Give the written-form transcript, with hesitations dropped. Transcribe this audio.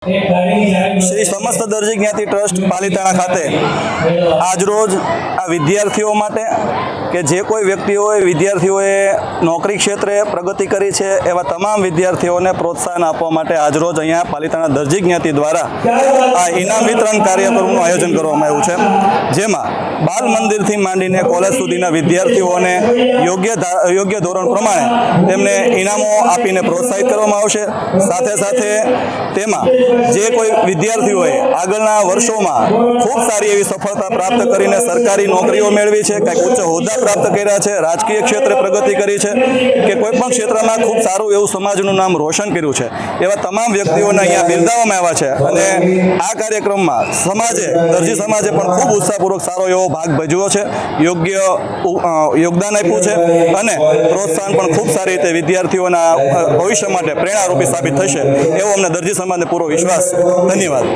શ્રી સમસ્ત દરજી જ્ઞાતિ ટ્રસ્ટ પાલિતાણા ખાતે આજરોજ આ વિદ્યાર્થીઓ માટે કે જે કોઈ વ્યક્તિઓએ વિદ્યાર્થીઓએ નોકરી ક્ષેત્રે પ્રગતિ કરી છે એવા તમામ વિદ્યાર્થીઓને પ્રોત્સાહન આપવા માટે આજરોજ અહીંયા પાલિતાણા દરજી જ્ઞાતિ દ્વારા આ ઇનામ વિતરણ કાર્યક્રમનું આયોજન કરવામાં આવ્યું છે, જેમાં બાલ મંદિરથી માંડીને કોલેજ સુધીના વિદ્યાર્થીઓને યોગ્ય ધોરણ પ્રમાણે તેમને ઇનામો આપીને પ્રોત્સાહિત કરવામાં આવશે। સાથે સાથે તેમાં જે કોઈ વિદ્યાર્થીઓએ આગળના વર્ષોમાં ખૂબ સારી એવી સફળતા પ્રાપ્ત કરીને સરકારી નોકરીઓ મેળવી છે, કંઈક ઉચ્ચ હોદ્દા પ્રાપ્ત કર્યા છે, રાજકીય ક્ષેત્રે પ્રગતિ કરી છે કે કોઈ પણ ક્ષેત્રમાં ખૂબ સારું એવું સમાજનું નામ રોશન કર્યું છે, એવા તમામ વ્યક્તિઓને અહીંયા બિરદાવવામાં આવ્યા છે અને આ કાર્યક્રમમાં દરજી સમાજે પણ ખૂબ ઉત્સાહપૂર્વક સારો એવો ભાગ ભજવ્યો છે, યોગ્ય યોગદાન આપ્યું છે અને પ્રોત્સાહન પણ ખૂબ સારી રીતે વિદ્યાર્થીઓના ભવિષ્ય માટે પ્રેરણારૂપી સાબિત થશે એવો અમને દરજી સમાજને પૂરો વિશ્વાસ। ધન્યવાદ।